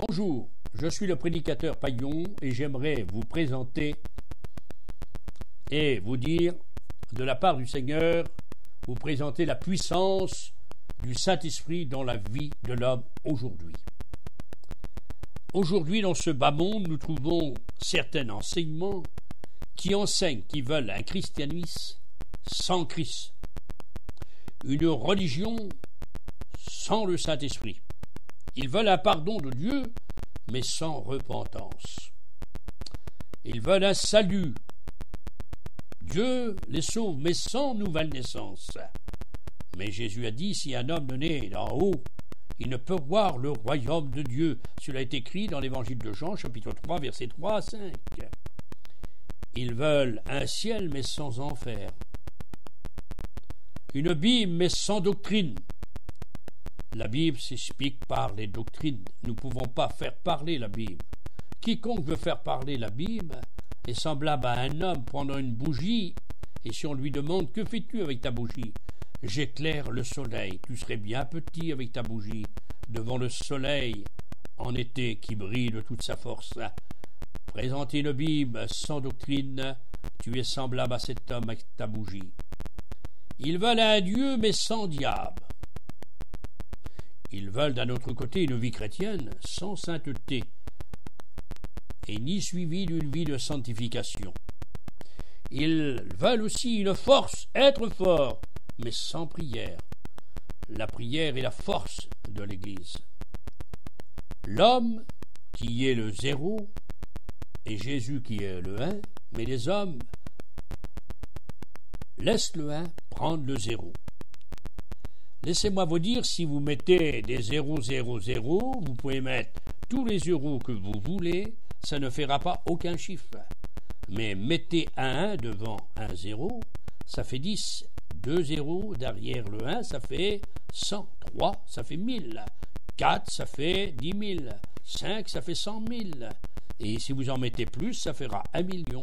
Bonjour, je suis le prédicateur Paillon et j'aimerais vous présenter et vous dire, de la part du Seigneur, vous présenter la puissance du Saint-Esprit dans la vie de l'homme aujourd'hui. Aujourd'hui, dans ce bas monde, nous trouvons certains enseignements qui enseignent, qui veulent un christianisme sans Christ, une religion sans le Saint-Esprit. Ils veulent un pardon de Dieu, mais sans repentance. Ils veulent un salut. Dieu les sauve, mais sans nouvelle naissance. Mais Jésus a dit, si un homme ne naît d'en haut, il ne peut voir le royaume de Dieu. Cela est écrit dans l'évangile de Jean, chapitre 3, versets 3 à 5. Ils veulent un ciel, mais sans enfer. Une Bible, mais sans doctrine. La Bible s'explique par les doctrines. Nous ne pouvons pas faire parler la Bible. Quiconque veut faire parler la Bible est semblable à un homme prenant une bougie, et si on lui demande « Que fais-tu avec ta bougie ?» « J'éclaire le soleil. Tu serais bien petit avec ta bougie, devant le soleil en été qui brille de toute sa force. Présenter une Bible sans doctrine, tu es semblable à cet homme avec ta bougie. Ils veulent un Dieu, mais sans diable. Ils veulent d'un autre côté une vie chrétienne sans sainteté, et ni suivie d'une vie de sanctification. Ils veulent aussi une force, être forts, mais sans prière. La prière est la force de l'Église. L'homme qui est le zéro et Jésus qui est le 1, mais les hommes laissent le 1 prendre le 0. Laissez-moi vous dire, si vous mettez des 0, 0, 0, vous pouvez mettre tous les euros que vous voulez, ça ne fera pas aucun chiffre. Mais mettez un 1 devant un 0, ça fait 10. 2 zéros derrière le 1, ça fait 100. 3, ça fait 1000. 4, ça fait 10 000. 5, ça fait 100 000. Et si vous en mettez plus, ça fera 1 million.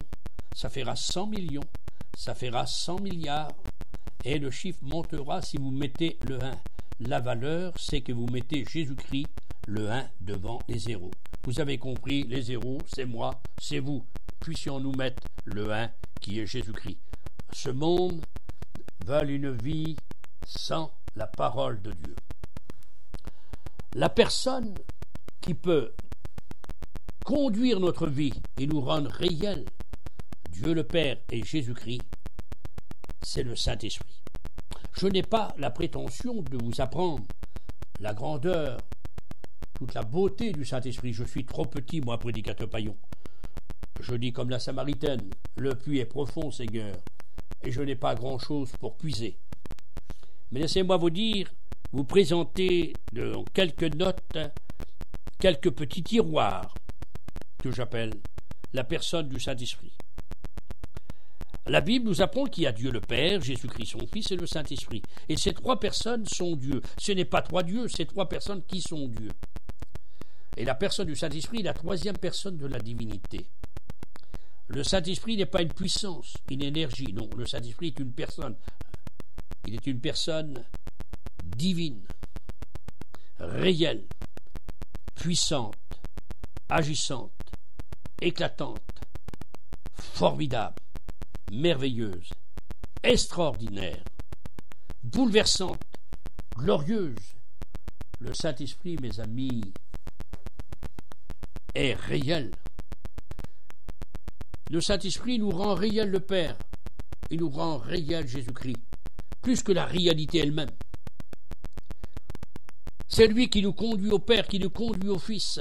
Ça fera 100 millions. Ça fera 100 milliards. Et le chiffre montera si vous mettez le 1. La valeur, c'est que vous mettez Jésus-Christ, le 1, devant les zéros. Vous avez compris, les zéros, c'est moi, c'est vous. Puissions-nous mettre le 1 qui est Jésus-Christ. Ce monde veulent une vie sans la parole de Dieu. La personne qui peut conduire notre vie et nous rendre réels, Dieu le Père et Jésus-Christ, c'est le Saint-Esprit. Je n'ai pas la prétention de vous apprendre la grandeur, toute la beauté du Saint-Esprit. Je suis trop petit, moi, prédicateur Paillon. Je dis comme la Samaritaine, le puits est profond, Seigneur, et je n'ai pas grand-chose pour puiser. Mais laissez-moi vous dire, vous présenter dans quelques notes, quelques petits tiroirs que j'appelle la personne du Saint-Esprit. La Bible nous apprend qu'il y a Dieu le Père, Jésus-Christ son Fils et le Saint-Esprit. Et ces trois personnes sont Dieu. Ce n'est pas trois dieux, c'est trois personnes qui sont Dieu. Et la personne du Saint-Esprit est la troisième personne de la divinité. Le Saint-Esprit n'est pas une puissance, une énergie, non, le Saint-Esprit est une personne. Il est une personne divine, réelle, puissante, agissante, éclatante, formidable, merveilleuse, extraordinaire, bouleversante, glorieuse. Le Saint-Esprit, mes amis, est réel. Le Saint-Esprit nous rend réel le Père, il nous rend réel Jésus-Christ, plus que la réalité elle-même. C'est lui qui nous conduit au Père, qui nous conduit au Fils.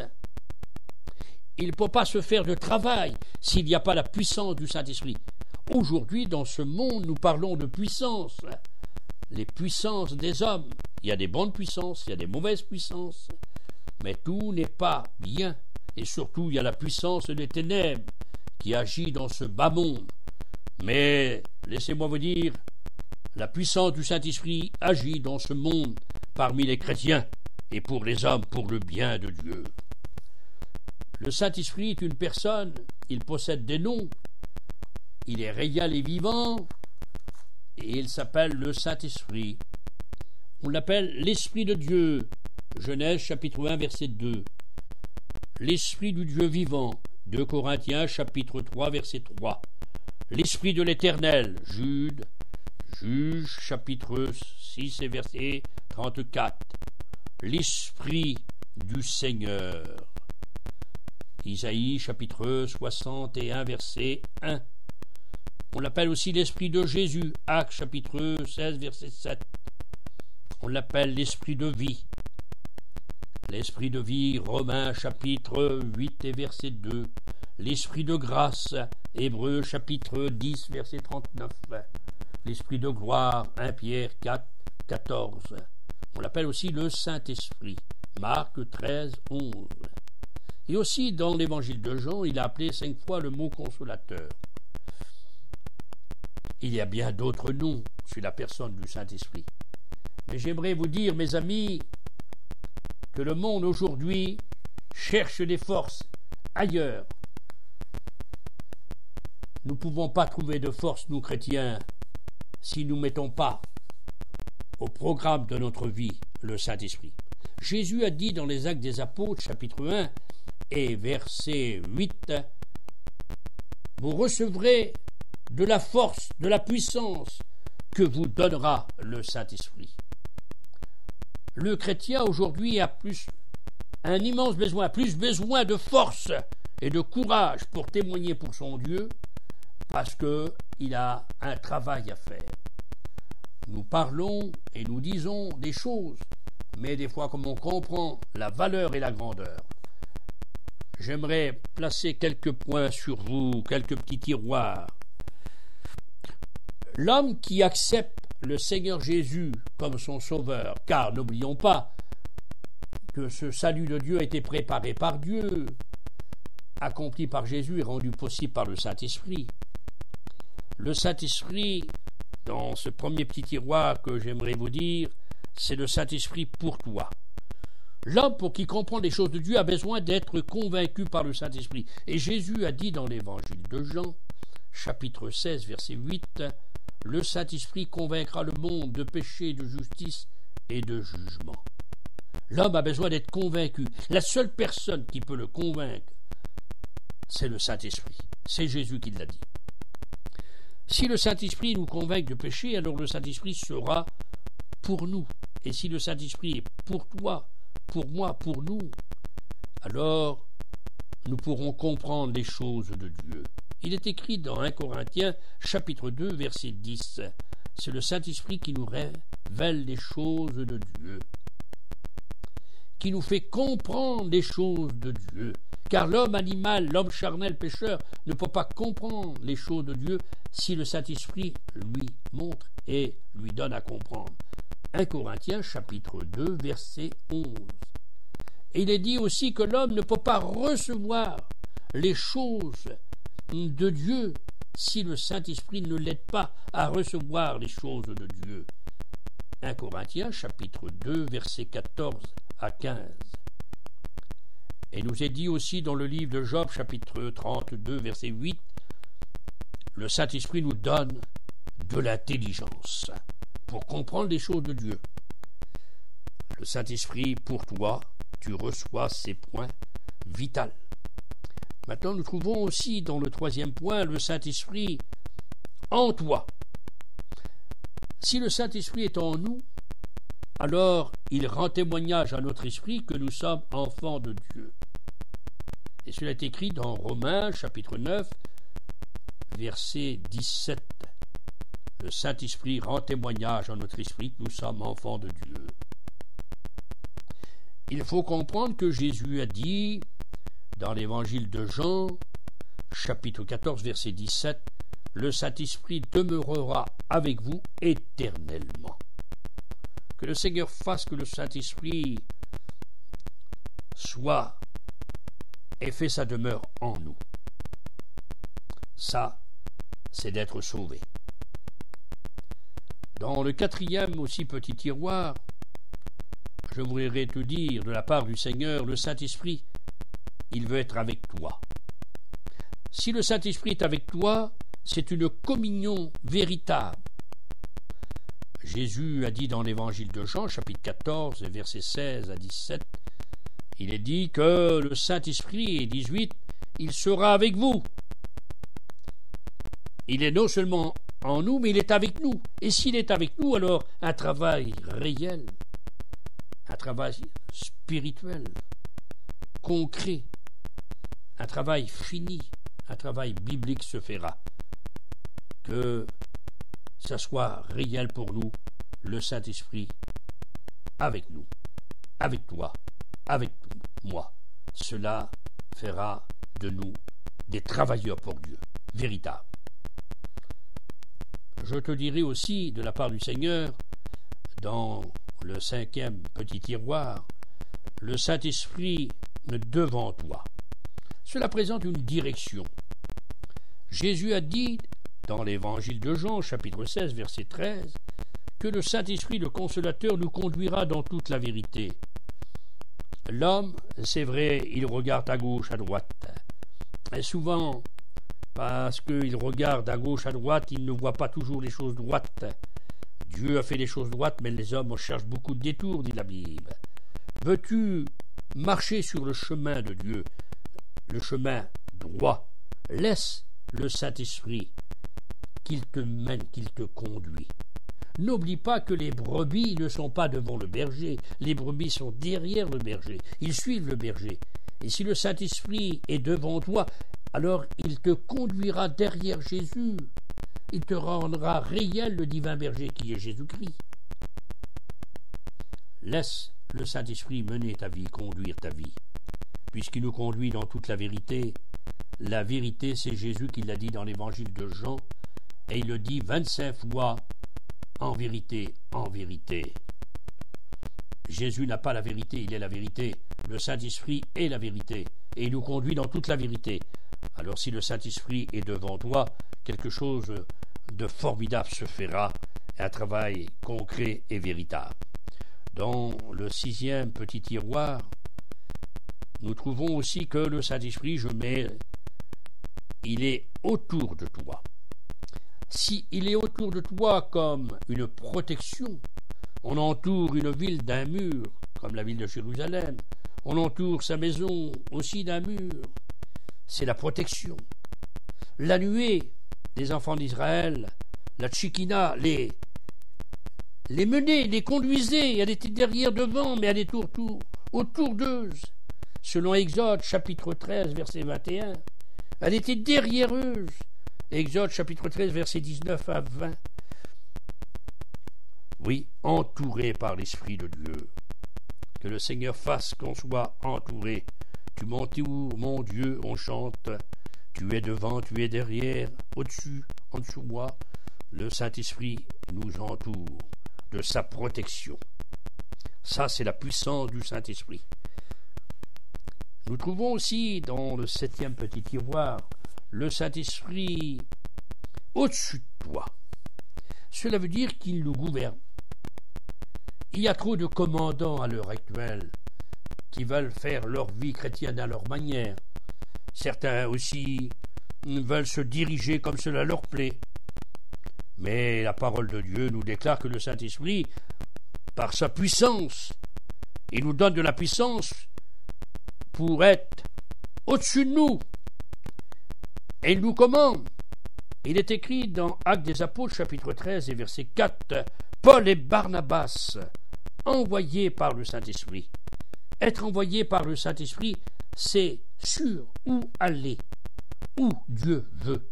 Il ne peut pas se faire de travail s'il n'y a pas la puissance du Saint-Esprit. Aujourd'hui, dans ce monde, nous parlons de puissance, les puissances des hommes. Il y a des bonnes puissances, il y a des mauvaises puissances, mais tout n'est pas bien. Et surtout, il y a la puissance des ténèbres qui agit dans ce bas monde. Mais, laissez-moi vous dire, la puissance du Saint-Esprit agit dans ce monde parmi les chrétiens et pour les hommes, pour le bien de Dieu. Le Saint-Esprit est une personne, il possède des noms, il est réel et vivant, et il s'appelle le Saint-Esprit. On l'appelle l'Esprit de Dieu. Genèse chapitre 1 verset 2. l'Esprit du Dieu vivant, 2 Corinthiens chapitre 3 verset 3, l'Esprit de l'Éternel, Jude chapitre 6 et verset 34, l'Esprit du Seigneur, Isaïe chapitre 61 verset 1. On l'appelle aussi l'Esprit de Jésus, Actes chapitre 16 verset 7. On l'appelle l'Esprit de vie. L'Esprit de vie, Romains chapitre 8 et verset 2. L'Esprit de grâce, Hébreux chapitre 10 verset 39. L'Esprit de gloire, 1 Pierre 4, 14. On l'appelle aussi le Saint-Esprit, Marc 13, 11. Et aussi dans l'Évangile de Jean, il a appelé 5 fois le mot consolateur. Il y a bien d'autres noms sur la personne du Saint-Esprit. Mais j'aimerais vous dire, mes amis, que le monde aujourd'hui cherche des forces ailleurs. Nous ne pouvons pas trouver de force, nous chrétiens, si nous ne mettons pas au programme de notre vie le Saint-Esprit. Jésus a dit dans les Actes des Apôtres, chapitre 1 et verset 8, « Vous recevrez de la force, de la puissance que vous donnera le Saint-Esprit. » Le chrétien aujourd'hui a un immense besoin, plus besoin de force et de courage pour témoigner pour son Dieu, parce qu'il a un travail à faire. Nous parlons et nous disons des choses, mais des fois comme on comprend la valeur et la grandeur. J'aimerais placer quelques points sur vous, quelques petits tiroirs. L'homme qui accepte le Seigneur Jésus comme son sauveur, car n'oublions pas que ce salut de Dieu a été préparé par Dieu, accompli par Jésus et rendu possible par le Saint-Esprit. Le Saint-Esprit, dans ce premier petit tiroir que j'aimerais vous dire, c'est le Saint-Esprit pour toi. L'homme, pour qui comprend les choses de Dieu, a besoin d'être convaincu par le Saint-Esprit. Et Jésus a dit dans l'Évangile de Jean, chapitre 16, verset 8, « Le Saint-Esprit convaincra le monde de péché, de justice et de jugement. » L'homme a besoin d'être convaincu. La seule personne qui peut le convaincre, c'est le Saint-Esprit. C'est Jésus qui l'a dit. Si le Saint-Esprit nous convainc de péché, alors le Saint-Esprit sera pour nous. Et si le Saint-Esprit est pour toi, pour moi, pour nous, alors nous pourrons comprendre les choses de Dieu. Il est écrit dans 1 Corinthiens, chapitre 2, verset 10. C'est le Saint-Esprit qui nous révèle les choses de Dieu, qui nous fait comprendre les choses de Dieu. Car l'homme animal, l'homme charnel, pécheur, ne peut pas comprendre les choses de Dieu si le Saint-Esprit lui montre et lui donne à comprendre. 1 Corinthiens, chapitre 2, verset 11. Et il est dit aussi que l'homme ne peut pas recevoir les choses de Dieu si le Saint-Esprit ne l'aide pas à recevoir les choses de Dieu. 1 Corinthiens, chapitre 2, verset 14 à 15. Et nous est dit aussi dans le livre de Job, chapitre 32, verset 8, le Saint-Esprit nous donne de l'intelligence pour comprendre les choses de Dieu. Le Saint-Esprit, pour toi, tu reçois ces points vitaux. Maintenant, nous trouvons aussi dans le troisième point le Saint-Esprit en toi. Si le Saint-Esprit est en nous, alors il rend témoignage à notre esprit que nous sommes enfants de Dieu. Et cela est écrit dans Romains, chapitre 9, verset 17. Le Saint-Esprit rend témoignage à notre esprit que nous sommes enfants de Dieu. Il faut comprendre que Jésus a dit dans l'Évangile de Jean, chapitre 14, verset 17, « Le Saint-Esprit demeurera avec vous éternellement. » Que le Seigneur fasse que le Saint-Esprit soit et fait sa demeure en nous. Ça, c'est d'être sauvé. Dans le quatrième aussi petit tiroir, je voudrais te dire de la part du Seigneur, le Saint-Esprit, il veut être avec toi. Si le Saint-Esprit est avec toi, c'est une communion véritable. Jésus a dit dans l'Évangile de Jean, chapitre 14, versets 16 à 17, Il est dit que le Saint-Esprit, 18, il sera avec vous. Il est non seulement en nous, mais il est avec nous. Et s'il est avec nous, alors un travail réel, un travail spirituel, concret, un travail fini, un travail biblique se fera. Que ça soit réel pour nous, le Saint-Esprit avec nous, avec toi, avec moi. Cela fera de nous des travailleurs pour Dieu, véritables. Je te dirai aussi, de la part du Seigneur, dans le 5e petit tiroir, le Saint-Esprit devant toi. Cela présente une direction. Jésus a dit, dans l'évangile de Jean, chapitre 16, verset 13, que le Saint-Esprit, le Consolateur, nous conduira dans toute la vérité. L'homme, c'est vrai, il regarde à gauche, à droite. Et souvent, parce qu'il regarde à gauche, à droite, il ne voit pas toujours les choses droites. Dieu a fait les choses droites, mais les hommes cherchent beaucoup de détours, dit la Bible. Veux-tu marcher sur le chemin de Dieu, le chemin droit? Laisse le Saint-Esprit qu'il te mène, qu'il te conduit. N'oublie pas que les brebis ne sont pas devant le berger, les brebis sont derrière le berger, ils suivent le berger. Et si le Saint-Esprit est devant toi, alors il te conduira derrière Jésus, il te rendra réel le divin berger qui est Jésus-Christ. Laisse le Saint-Esprit mener ta vie, conduire ta vie, puisqu'il nous conduit dans toute la vérité. La vérité, c'est Jésus qui l'a dit dans l'évangile de Jean, et il le dit 25 fois, en vérité, en vérité. Jésus n'a pas la vérité, il est la vérité. Le Saint-Esprit est la vérité, et il nous conduit dans toute la vérité. Alors si le Saint-Esprit est devant toi, quelque chose de formidable se fera, un travail concret et véritable. Dans le 6e petit tiroir, nous trouvons aussi que le Saint-Esprit, il est autour de toi. Si il est autour de toi comme une protection, on entoure une ville d'un mur, comme la ville de Jérusalem, on entoure sa maison aussi d'un mur, c'est la protection. La nuée des enfants d'Israël, la Tchikina, les menait, les conduisait, elle était derrière, devant, mais elle était autour d'eux. Selon Exode, chapitre 13, verset 21, elle était derrière eux. Exode, chapitre 13, verset 19 à 20. Oui, entouré par l'Esprit de Dieu. Que le Seigneur fasse qu'on soit entouré. Tu m'entoures, mon Dieu, on chante. Tu es devant, tu es derrière, au-dessus, en dessous de moi. Le Saint-Esprit nous entoure de sa protection. Ça, c'est la puissance du Saint-Esprit. Nous trouvons aussi dans le 7e petit tiroir le Saint-Esprit au-dessus de toi. Cela veut dire qu'il nous gouverne. Il y a trop de commandants à l'heure actuelle qui veulent faire leur vie chrétienne à leur manière. Certains aussi veulent se diriger comme cela leur plaît. Mais la parole de Dieu nous déclare que le Saint-Esprit, par sa puissance, il nous donne de la puissance pour être au-dessus de nous. Et il nous commande. Il est écrit dans Actes des Apôtres, chapitre 13 et verset 4, Paul et Barnabas, envoyés par le Saint-Esprit. Être envoyé par le Saint-Esprit, c'est sur où aller, où Dieu veut.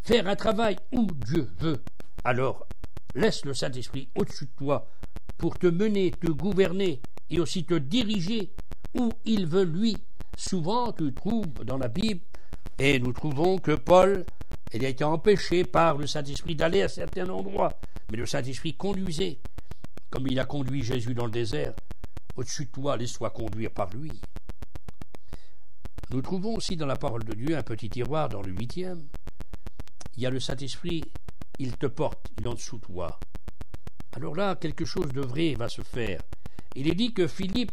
Faire un travail où Dieu veut. Alors, laisse le Saint-Esprit au-dessus de toi pour te mener, te gouverner et aussi te diriger où il veut lui. Souvent, tu trouves dans la Bible, et nous trouvons que Paul, il a été empêché par le Saint-Esprit d'aller à certains endroits, mais le Saint-Esprit conduisait, comme il a conduit Jésus dans le désert. Au-dessus de toi, laisse-toi conduire par lui. Nous trouvons aussi dans la parole de Dieu un petit tiroir dans le 8e. Il y a le Saint-Esprit, il te porte, il est en dessous de toi. Alors là, quelque chose de vrai va se faire. Il est dit que Philippe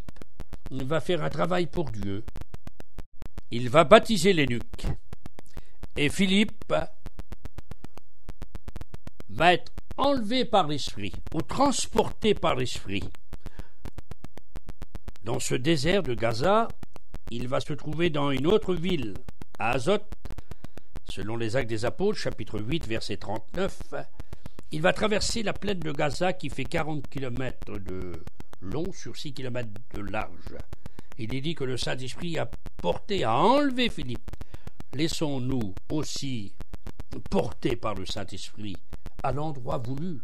va faire un travail pour Dieu. Il va baptiser l'eunuque. Et Philippe va être enlevé par l'Esprit, ou transporté par l'Esprit. Dans ce désert de Gaza, il va se trouver dans une autre ville, à Azote, selon les Actes des Apôtres, chapitre 8, verset 39. Il va traverser la plaine de Gaza qui fait 40 km de long sur 6 km de large. Il est dit que le Saint-Esprit a porté, a enlevé Philippe. Laissons-nous aussi porter par le Saint-Esprit à l'endroit voulu,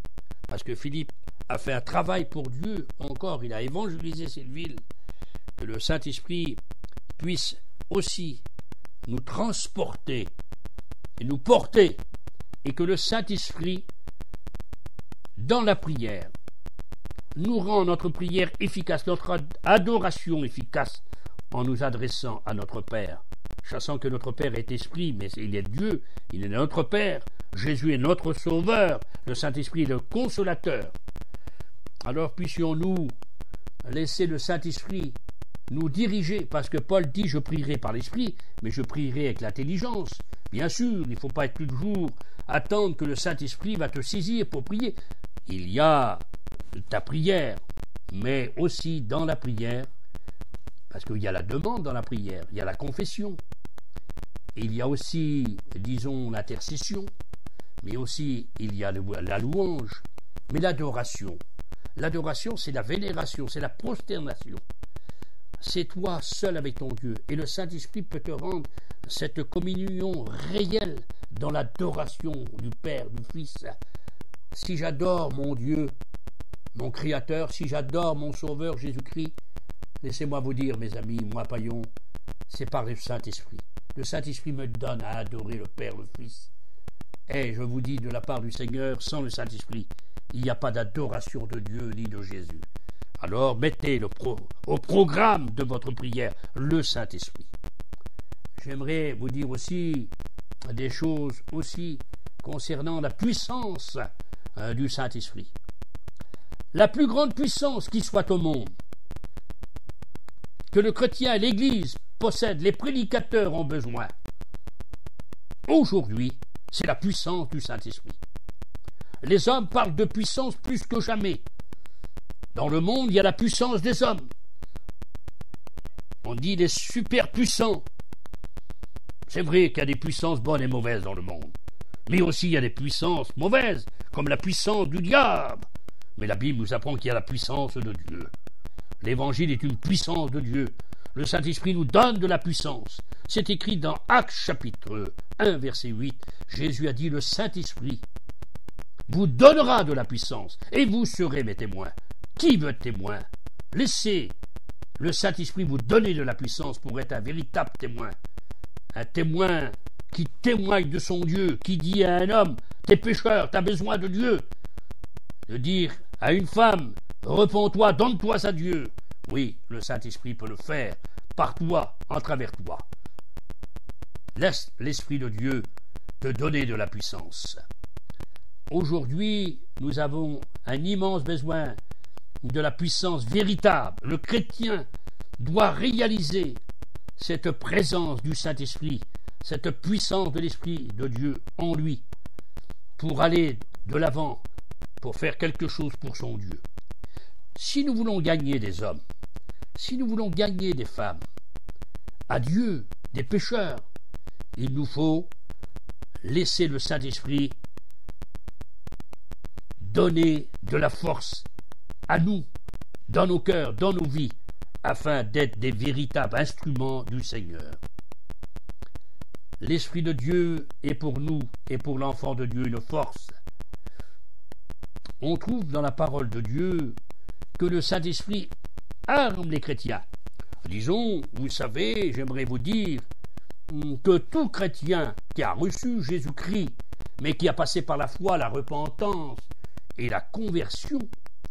parce que Philippe a fait un travail pour Dieu, encore, il a évangélisé cette ville, que le Saint-Esprit puisse aussi nous transporter et nous porter, et que le Saint-Esprit, dans la prière, nous rend notre prière efficace, notre adoration efficace, en nous adressant à notre Père, sachant que notre Père est Esprit, mais il est Dieu, il est notre Père, Jésus est notre Sauveur, le Saint-Esprit est le Consolateur. Alors puissions-nous laisser le Saint-Esprit nous diriger, parce que Paul dit « je prierai par l'Esprit, mais je prierai avec l'intelligence ». Bien sûr, il ne faut pas être toujours attendre que le Saint-Esprit va te saisir pour prier. Il y a ta prière, mais aussi dans la prière, parce qu'il y a la demande dans la prière, il y a la confession, il y a aussi, disons, l'intercession, mais aussi il y a la louange, mais l'adoration. L'adoration, c'est la vénération, c'est la prosternation. C'est toi seul avec ton Dieu, et le Saint-Esprit peut te rendre cette communion réelle dans l'adoration du Père, du Fils. Si j'adore mon Dieu, mon Créateur, si j'adore mon Sauveur Jésus-Christ, laissez-moi vous dire, mes amis, moi, païen, c'est par le Saint-Esprit. Le Saint-Esprit me donne à adorer le Père, le Fils. Et je vous dis de la part du Seigneur, sans le Saint-Esprit, il n'y a pas d'adoration de Dieu ni de Jésus. Alors mettez au programme de votre prière le Saint-Esprit. J'aimerais vous dire aussi des choses aussi concernant la puissance du Saint-Esprit. La plus grande puissance qui soit au monde, que le chrétien et l'Église possèdent, les prédicateurs ont besoin, aujourd'hui, c'est la puissance du Saint-Esprit. Les hommes parlent de puissance plus que jamais. Dans le monde, il y a la puissance des hommes. On dit les superpuissants. C'est vrai qu'il y a des puissances bonnes et mauvaises dans le monde. Mais aussi il y a des puissances mauvaises, comme la puissance du diable. Mais la Bible nous apprend qu'il y a la puissance de Dieu. L'Évangile est une puissance de Dieu. Le Saint-Esprit nous donne de la puissance. C'est écrit dans Actes chapitre 1, verset 8. Jésus a dit, le Saint-Esprit vous donnera de la puissance, et vous serez mes témoins. Qui veut être témoin? Laissez le Saint-Esprit vous donner de la puissance pour être un véritable témoin. Un témoin qui témoigne de son Dieu, qui dit à un homme, t'es pécheur, t'as besoin de Dieu. De dire à une femme, repens-toi, donne-toi à Dieu. Oui, le Saint-Esprit peut le faire par toi, en travers toi. Laisse l'Esprit de Dieu te donner de la puissance. Aujourd'hui, nous avons un immense besoin de la puissance véritable. Le chrétien doit réaliser cette présence du Saint-Esprit, cette puissance de l'Esprit de Dieu en lui, pour aller de l'avant, pour faire quelque chose pour son Dieu. Si nous voulons gagner des hommes, si nous voulons gagner des femmes, à Dieu, des pécheurs, il nous faut laisser le Saint-Esprit donner de la force à nous, dans nos cœurs, dans nos vies, afin d'être des véritables instruments du Seigneur. L'Esprit de Dieu est pour nous et pour l'enfant de Dieu une force. On trouve dans la parole de Dieu que le Saint-Esprit arme les chrétiens. Disons, vous savez, j'aimerais vous dire que tout chrétien qui a reçu Jésus-Christ, mais qui a passé par la foi, la repentance et la conversion,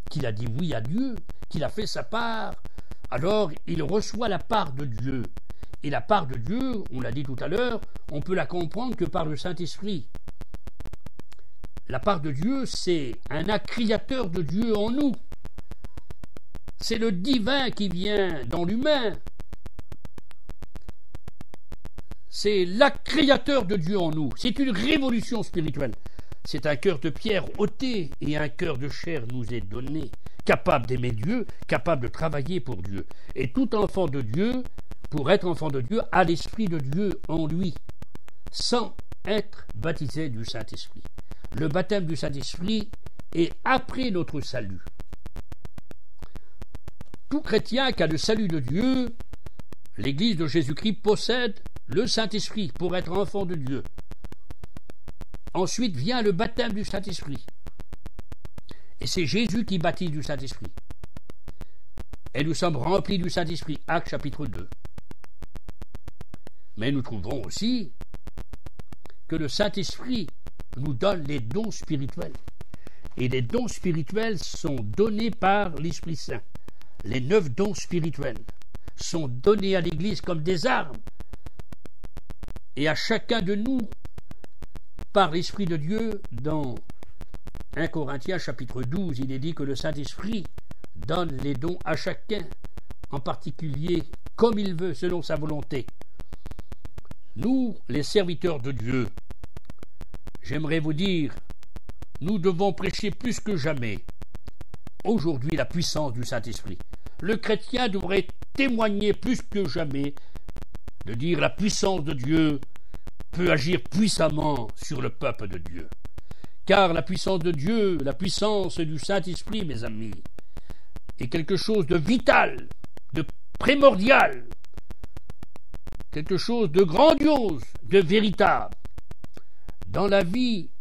qu'il a dit oui à Dieu, qu'il a fait sa part, alors il reçoit la part de Dieu. Et la part de Dieu, on l'a dit tout à l'heure, on peut la comprendre que par le Saint-Esprit. La part de Dieu, c'est un acte créateur de Dieu en nous. C'est le divin qui vient dans l'humain. C'est l'acte créateur de Dieu en nous. C'est une révolution spirituelle. C'est un cœur de pierre ôté et un cœur de chair nous est donné, capable d'aimer Dieu, capable de travailler pour Dieu. Et tout enfant de Dieu, pour être enfant de Dieu, a l'Esprit de Dieu en lui, sans être baptisé du Saint-Esprit. Le baptême du Saint-Esprit est après notre salut. Tout chrétien qui a le salut de Dieu, l'Église de Jésus-Christ possède le Saint-Esprit pour être enfant de Dieu. Ensuite vient le baptême du Saint-Esprit. Et c'est Jésus qui baptise du Saint-Esprit. Et nous sommes remplis du Saint-Esprit. Actes chapitre 2. Mais nous trouvons aussi que le Saint-Esprit nous donne les dons spirituels. Et les dons spirituels sont donnés par l'Esprit Saint. Les 9 dons spirituels sont donnés à l'Église comme des armes. Et à chacun de nous, par l'Esprit de Dieu, dans 1 Corinthiens chapitre 12, il est dit que le Saint-Esprit donne les dons à chacun, en particulier comme il veut, selon sa volonté. Nous, les serviteurs de Dieu, j'aimerais vous dire, nous devons prêcher plus que jamais aujourd'hui la puissance du Saint-Esprit. Le chrétien devrait témoigner plus que jamais de dire la puissance de Dieu peut agir puissamment sur le peuple de Dieu. Car la puissance de Dieu, la puissance du Saint-Esprit, mes amis, est quelque chose de vital, de primordial, quelque chose de grandiose, de véritable. Dans la vie,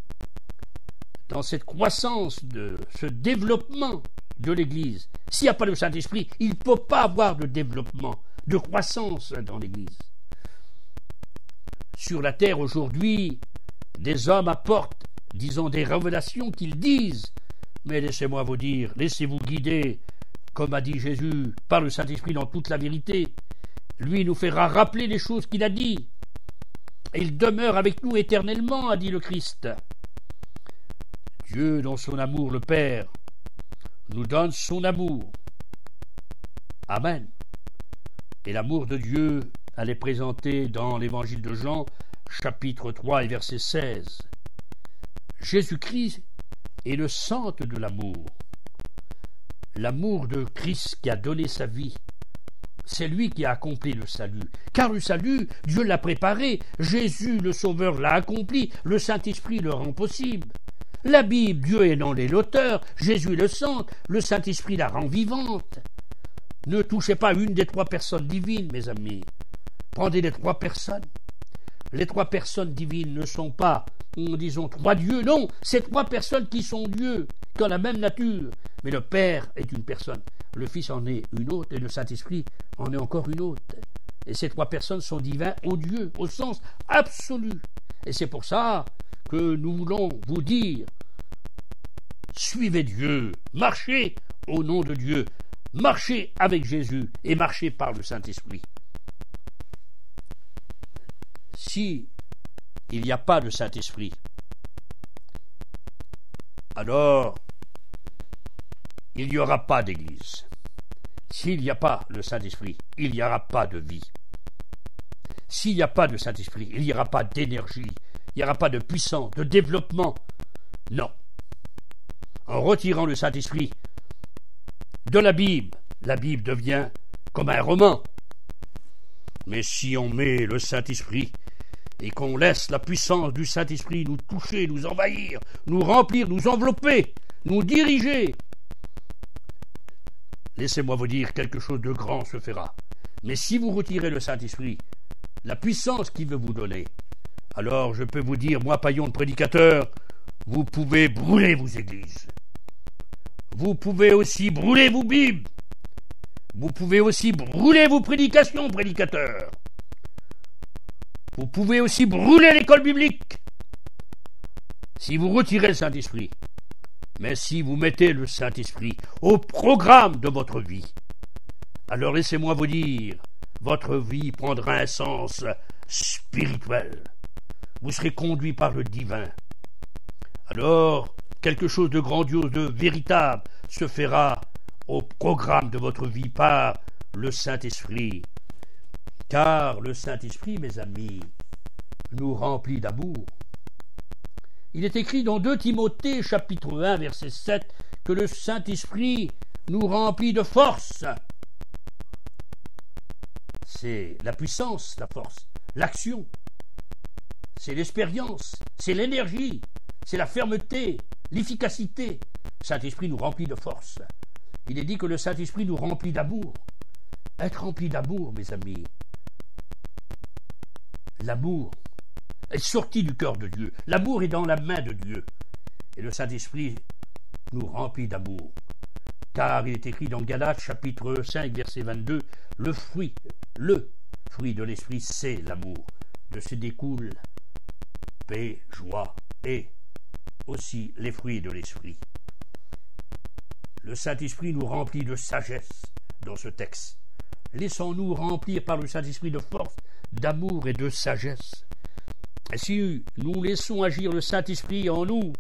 dans cette croissance, de ce développement de l'Église, s'il n'y a pas le Saint-Esprit, il ne peut pas avoir de développement, de croissance dans l'Église. Sur la terre aujourd'hui, des hommes apportent, disons, des révélations qu'ils disent, mais laissez-moi vous dire, laissez-vous guider, comme a dit Jésus, par le Saint-Esprit dans toute la vérité. Lui nous fera rappeler les choses qu'il a dit. Et il demeure avec nous éternellement, a dit le Christ. Dieu, dans son amour, le Père, nous donne son amour. Amen. Et l'amour de Dieu, elle est présentée dans l'évangile de Jean, chapitre 3 et verset 16. Jésus-Christ est le centre de l'amour. L'amour de Christ qui a donné sa vie. C'est lui qui a accompli le salut. Car le salut, Dieu l'a préparé. Jésus, le Sauveur, l'a accompli. Le Saint-Esprit le rend possible. La Bible, Dieu est non l'auteur, Jésus le centre, le Saint-Esprit la rend vivante. Ne touchez pas une des 3 personnes divines, mes amis. Prenez les 3 personnes. Les 3 personnes divines ne sont pas, disons, 3 dieux. Non, c'est 3 personnes qui sont Dieu, qui ont la même nature. Mais le Père est une personne, le Fils en est une autre, et le Saint-Esprit en est encore une autre. Et ces 3 personnes sont divins au Dieu, au sens absolu. Et c'est pour ça que nous voulons vous dire, suivez Dieu, marchez au nom de Dieu, marchez avec Jésus et marchez par le Saint-Esprit. Si il n'y a pas de Saint-Esprit, alors il n'y aura pas d'Église. S'il n'y a pas le Saint-Esprit, il n'y aura pas de vie. S'il n'y a pas de Saint-Esprit, il n'y aura pas d'énergie, il n'y aura pas de puissance, de développement. Non. En retirant le Saint-Esprit de la Bible devient comme un roman. Mais si on met le Saint-Esprit et qu'on laisse la puissance du Saint-Esprit nous toucher, nous envahir, nous remplir, nous envelopper, nous diriger, laissez-moi vous dire, quelque chose de grand se fera. Mais si vous retirez le Saint-Esprit, la puissance qu'il veut vous donner, alors je peux vous dire, moi, Paillon, le prédicateur, vous pouvez brûler vos églises. Vous pouvez aussi brûler vos Bibles. Vous pouvez aussi brûler vos prédications, prédicateurs. Vous pouvez aussi brûler l'école biblique. Si vous retirez le Saint-Esprit. Mais si vous mettez le Saint-Esprit au programme de votre vie, alors laissez-moi vous dire, votre vie prendra un sens spirituel. Vous serez conduit par le divin. Alors, quelque chose de grandiose, de véritable, se fera au programme de votre vie par le Saint-Esprit. Car le Saint-Esprit, mes amis, nous remplit d'amour. Il est écrit dans 2 Timothée, chapitre 1, verset 7, que le Saint-Esprit nous remplit de force. C'est la puissance, la force, l'action, c'est l'expérience, c'est l'énergie, c'est la fermeté, l'efficacité. Le Saint-Esprit nous remplit de force. Il est dit que le Saint-Esprit nous remplit d'amour. Être rempli d'amour, mes amis, l'amour est sorti du cœur de Dieu. L'amour est dans la main de Dieu. Et le Saint-Esprit nous remplit d'amour. Car il est écrit dans Galates chapitre 5 verset 22, le fruit de l'Esprit, c'est l'amour. De ce découle paix, joie et aussi les fruits de l'Esprit. Le Saint-Esprit nous remplit de sagesse dans ce texte. Laissons-nous remplir par le Saint-Esprit de force, d'amour et de sagesse. Et si nous laissons agir le Saint-Esprit en nous,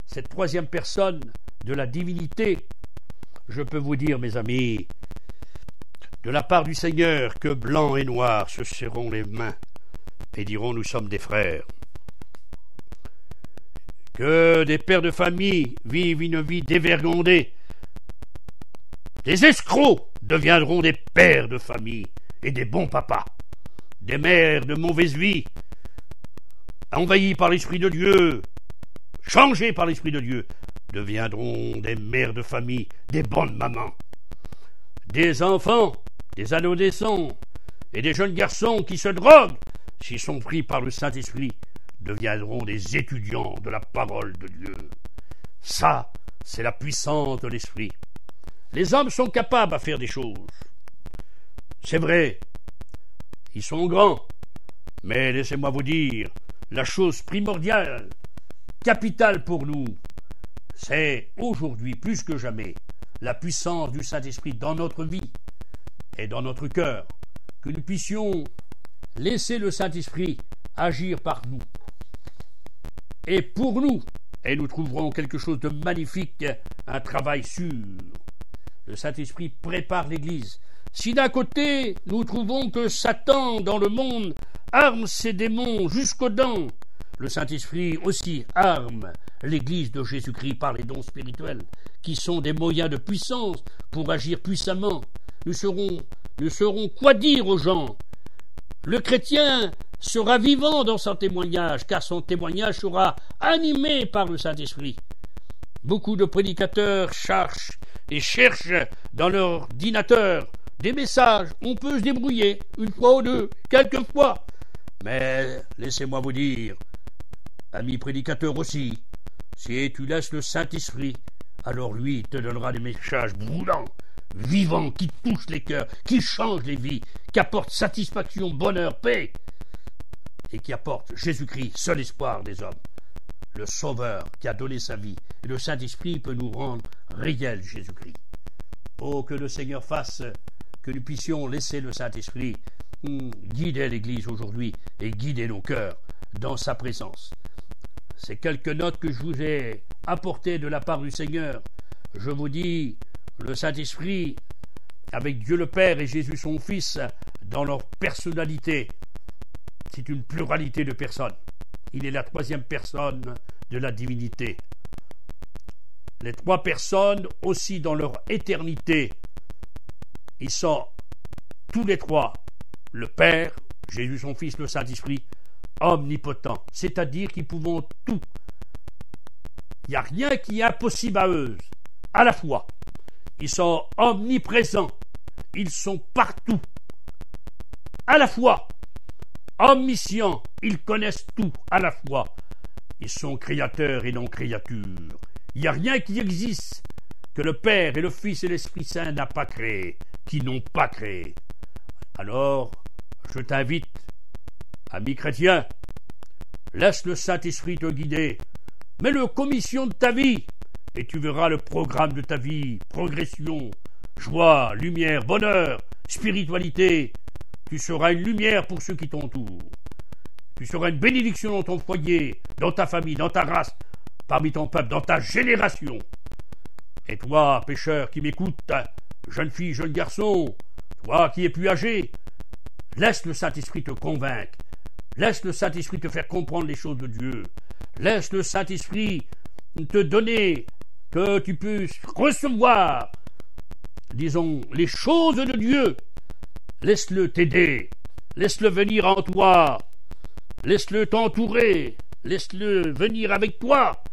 cette troisième personne de la divinité, je peux vous dire, mes amis, de la part du Seigneur, que blanc et noir se serreront les mains et diront nous sommes des frères. Que des pères de famille vivent une vie dévergondée. Des escrocs deviendront des pères de famille et des bons papas. Des mères de mauvaise vie, envahis par l'Esprit de Dieu, changés par l'Esprit de Dieu, deviendront des mères de famille, des bonnes mamans. Des enfants, des adolescents et des jeunes garçons qui se droguent, s'ils sont pris par le Saint-Esprit, deviendront des étudiants de la parole de Dieu. Ça, c'est la puissance de l'Esprit. Les hommes sont capables à faire des choses. C'est vrai, ils sont grands, mais laissez-moi vous dire, la chose primordiale, capitale pour nous, c'est aujourd'hui plus que jamais la puissance du Saint-Esprit dans notre vie et dans notre cœur, que nous puissions laisser le Saint-Esprit agir par nous et pour nous, et nous trouverons quelque chose de magnifique, un travail sûr. Le Saint-Esprit prépare l'Église. Si d'un côté, nous trouvons que Satan, dans le monde, arme ses démons jusqu'aux dents, le Saint-Esprit aussi arme l'Église de Jésus-Christ par les dons spirituels, qui sont des moyens de puissance pour agir puissamment. Nous saurons quoi dire aux gens. Le chrétien sera vivant dans son témoignage, car son témoignage sera animé par le Saint-Esprit. Beaucoup de prédicateurs cherchent dans leur ordinateur des messages. On peut se débrouiller une fois ou deux, quelques fois. Mais laissez-moi vous dire, amis prédicateurs aussi, si tu laisses le Saint-Esprit, alors lui te donnera des messages brûlants, vivants, qui touchent les cœurs, qui changent les vies, qui apportent satisfaction, bonheur, paix, et qui apportent Jésus-Christ, seul espoir des hommes, le Sauveur qui a donné sa vie. Et le Saint-Esprit peut nous rendre réel Jésus-Christ. Oh, que le Seigneur fasse que nous puissions laisser le Saint-Esprit guider l'Église aujourd'hui et guider nos cœurs dans sa présence. Ces quelques notes que je vous ai apportées de la part du Seigneur, je vous dis, le Saint-Esprit, avec Dieu le Père et Jésus son Fils, dans leur personnalité, c'est une pluralité de personnes. Il est la troisième personne de la divinité. Les trois personnes aussi dans leur éternité, ils sont tous les trois, le Père, Jésus son Fils, le Saint-Esprit, omnipotents, c'est-à-dire qu'ils pouvons tout. Il n'y a rien qui est impossible à eux, à la fois. Ils sont omniprésents, ils sont partout, à la fois. Omniscients, ils connaissent tout, à la fois. Ils sont créateurs et non créatures. Il n'y a rien qui existe que le Père et le Fils et l'Esprit Saint n'ont pas créé, qui n'ont pas créé. Alors, je t'invite, ami chrétien, laisse le Saint-Esprit te guider, mets-le commission de ta vie, et tu verras le programme de ta vie, progression, joie, lumière, bonheur, spiritualité. Tu seras une lumière pour ceux qui t'entourent. Tu seras une bénédiction dans ton foyer, dans ta famille, dans ta race, parmi ton peuple, dans ta génération. Et toi, pécheur qui m'écoute, jeune fille, jeune garçon, toi qui es plus âgé, laisse le Saint-Esprit te convaincre. Laisse le Saint-Esprit te faire comprendre les choses de Dieu. Laisse le Saint-Esprit te donner que tu puisses recevoir disons, les choses de Dieu. Laisse-le t'aider, laisse-le venir en toi, laisse-le t'entourer, laisse-le venir avec toi,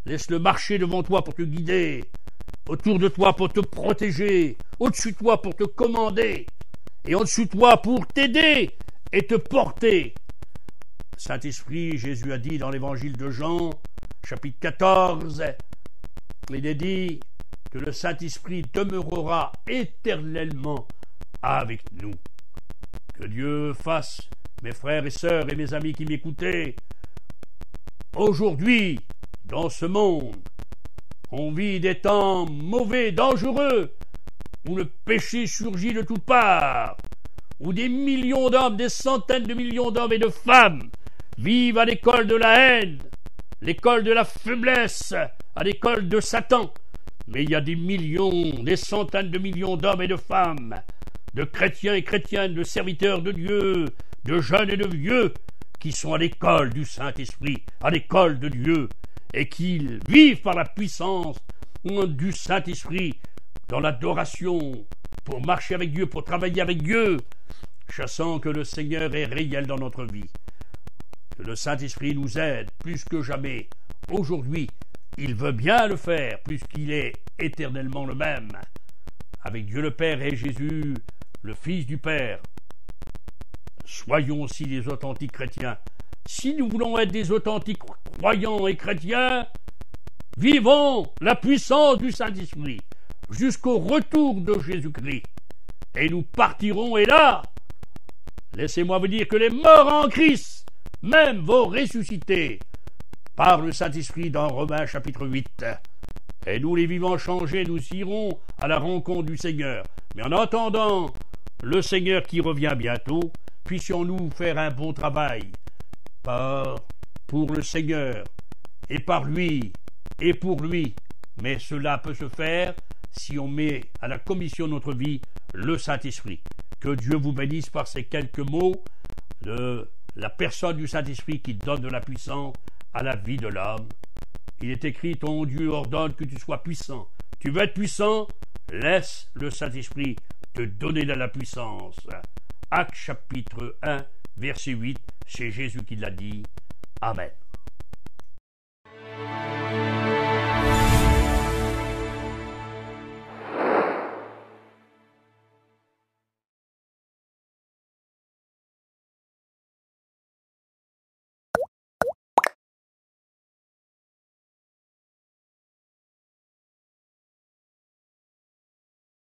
laisse-le marcher devant toi pour te guider, autour de toi pour te protéger, au-dessus de toi pour te commander, et en-dessous de toi pour t'aider et te porter. Saint-Esprit, Jésus a dit dans l'évangile de Jean, chapitre 14, il est dit que le Saint-Esprit demeurera éternellement avec nous. Que Dieu fasse, mes frères et sœurs et mes amis qui m'écoutaient, aujourd'hui, dans ce monde, on vit des temps mauvais, dangereux, où le péché surgit de toutes parts, où des millions d'hommes, des centaines de millions d'hommes et de femmes vivent à l'école de la haine, l'école de la faiblesse, à l'école de Satan. Mais il y a des millions, des centaines de millions d'hommes et de femmes, de chrétiens et chrétiennes, de serviteurs de Dieu, de jeunes et de vieux, qui sont à l'école du Saint-Esprit, à l'école de Dieu, et qui vivent par la puissance du Saint-Esprit, dans l'adoration, pour marcher avec Dieu, pour travailler avec Dieu, chassant que le Seigneur est réel dans notre vie. Que le Saint-Esprit nous aide plus que jamais. Aujourd'hui, il veut bien le faire, puisqu'il est éternellement le même, avec Dieu le Père et Jésus, le Fils du Père. Soyons aussi des authentiques chrétiens. Si nous voulons être des authentiques croyants et chrétiens, vivons la puissance du Saint-Esprit jusqu'au retour de Jésus-Christ. Et nous partirons, et là, laissez-moi vous dire que les morts en Christ même vont ressusciter par le Saint-Esprit dans Romains chapitre 8. Et nous, les vivants changés, nous irons à la rencontre du Seigneur. Mais en attendant le Seigneur qui revient bientôt, puissions-nous faire un bon travail pour le Seigneur, et par lui, et pour lui. Mais cela peut se faire si on met à la commission de notre vie le Saint-Esprit. Que Dieu vous bénisse par ces quelques mots de la personne du Saint-Esprit qui donne de la puissance à la vie de l'homme. Il est écrit, ton Dieu ordonne que tu sois puissant. Tu veux être puissant? Laisse le Saint-Esprit te donner de la puissance. Actes chapitre 1, verset 8, c'est Jésus qui l'a dit. Amen.